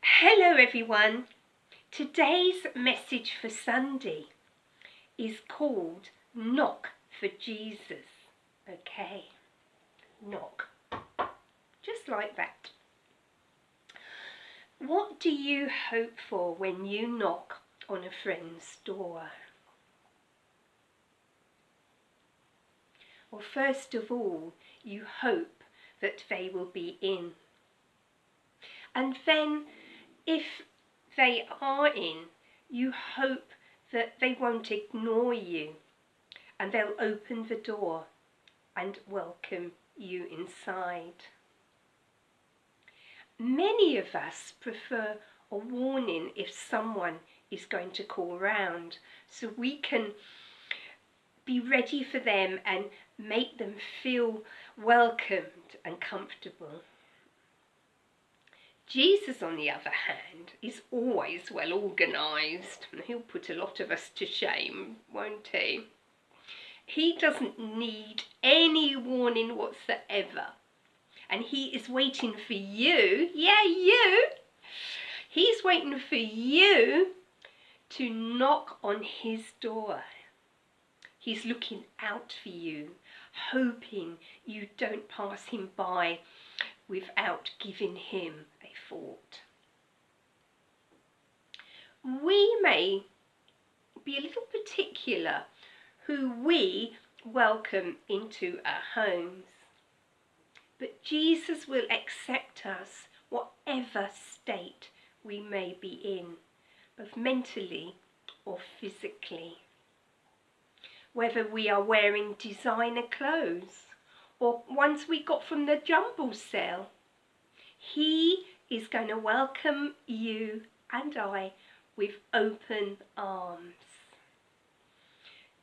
Hello everyone. Today's message for Sunday is called Knock for Jesus. Okay, knock. Just like that. What do you hope for when you knock on a friend's door? Well, first of all, you hope that they will be in. And then if they are in, you hope that they won't ignore you and they'll open the door and welcome you inside. Many of us prefer a warning if someone is going to call round, so we can be ready for them and make them feel welcomed and comfortable. Jesus, on the other hand, is always well organised. He'll put a lot of us to shame, won't he? He doesn't need any warning whatsoever. And he is waiting for you, you. He's waiting for you to knock on his door. He's looking out for you, hoping you don't pass him by without giving him a thought. We may be a little particular who we welcome into our homes, but Jesus will accept us whatever state we may be in, both mentally or physically. Whether we are wearing designer clothes or ones we got from the jumble sale, he is going to welcome you and I with open arms.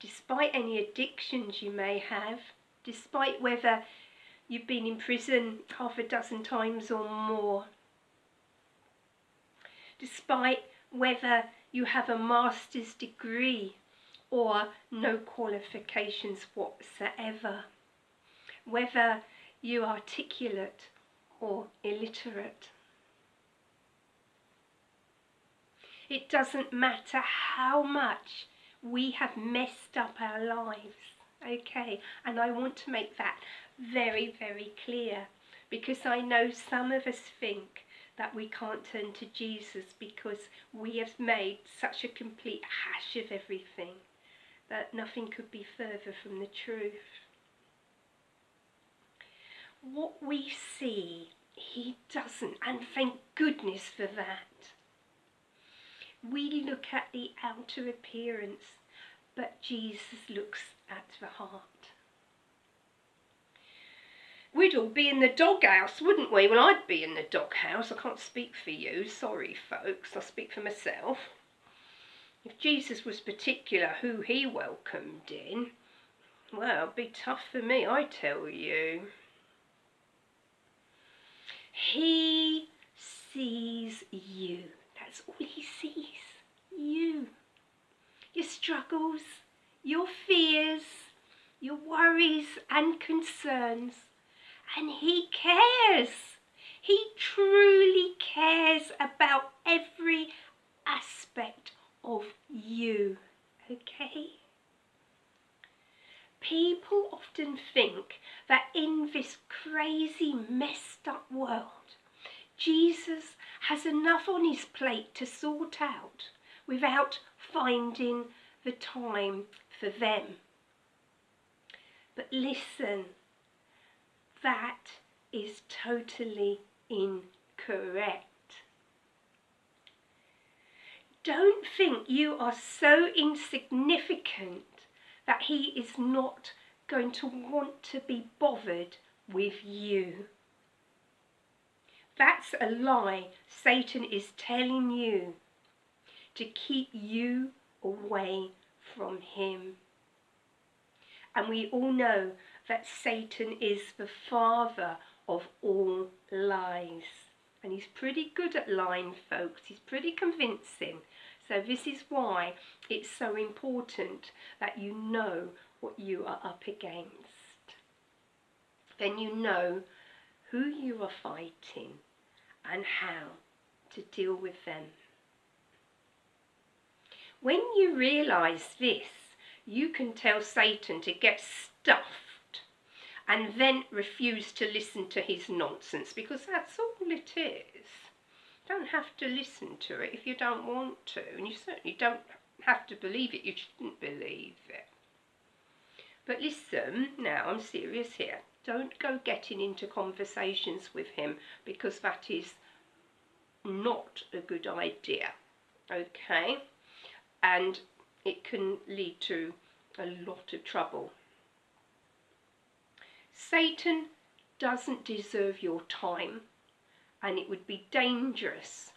Despite any addictions you may have, despite whether you've been in prison half a dozen times or more, despite whether you have a master's degree or no qualifications whatsoever, whether you're articulate or illiterate. It doesn't matter how much we have messed up our lives, okay? And I want to make that very, very clear, because I know some of us think that we can't turn to Jesus because we have made such a complete hash of everything that nothing could be further from the truth. What we see, he doesn't, and thank goodness for that. We look at the outer appearance, but Jesus looks at the heart. We'd all be in the doghouse, wouldn't we? Well, I'd be in the doghouse. I can't speak for you. Sorry, folks. I speak for myself. If Jesus was particular who he welcomed in, well, it'd be tough for me, I tell you. He sees you. That's all he sees. You. Your struggles, your fears, your worries and concerns. And he cares. He truly cares about every aspect of you, okay? People often think that in this crazy, messed up world, Jesus has enough on his plate to sort out without finding the time for them. But listen, that is totally incorrect. Don't think you are so insignificant that he is not going to want to be bothered with you. That's a lie Satan is telling you to keep you away from him. And we all know that Satan is the father of all lies. And he's pretty good at lying, folks. He's pretty convincing. So this is why it's so important that you know what you are up against. Then you know who you are fighting and how to deal with them. When you realise this, you can tell Satan to get stuffed and then refuse to listen to his nonsense, because that's all it is. You don't have to listen to it if you don't want to, and you certainly don't have to believe it. You shouldn't believe it. But listen, now I'm serious here. Don't go getting into conversations with him, because that is not a good idea, okay? And it can lead to a lot of trouble. Satan doesn't deserve your time, and it would be dangerous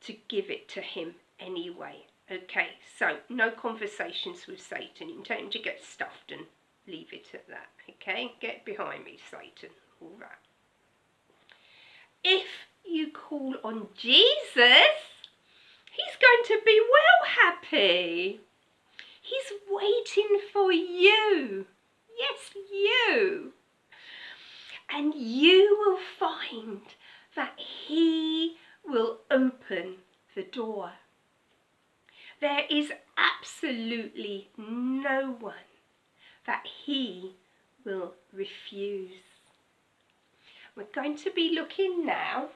to give it to him anyway. Okay, so no conversations with Satan. You can tell him to get stuffed and leave it at that. Okay, get behind me, Satan. All right. If you call on Jesus, he's going to be well happy. He's waiting for you. Yes, you. And you will find that he will open the door. There is absolutely no one that he will refuse. We're going to be looking now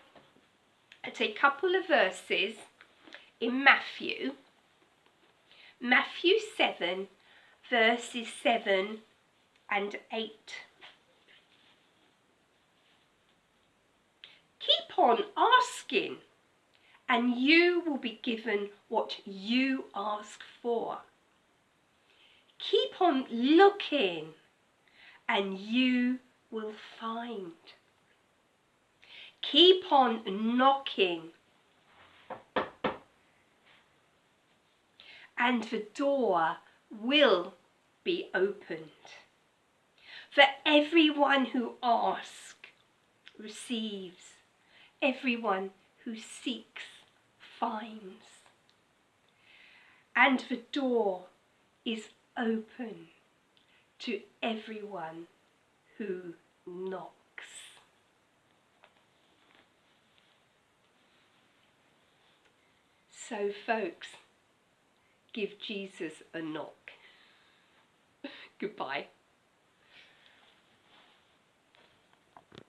at a couple of verses in Matthew 7, verses 7 and 8. Keep on asking, and you will be given what you ask for. Keep on looking, and you will find. Keep on knocking, and the door will be opened. For everyone who asks receives, everyone who seeks finds, and the door is open to everyone who knocks. So folks, give Jesus a knock. Goodbye.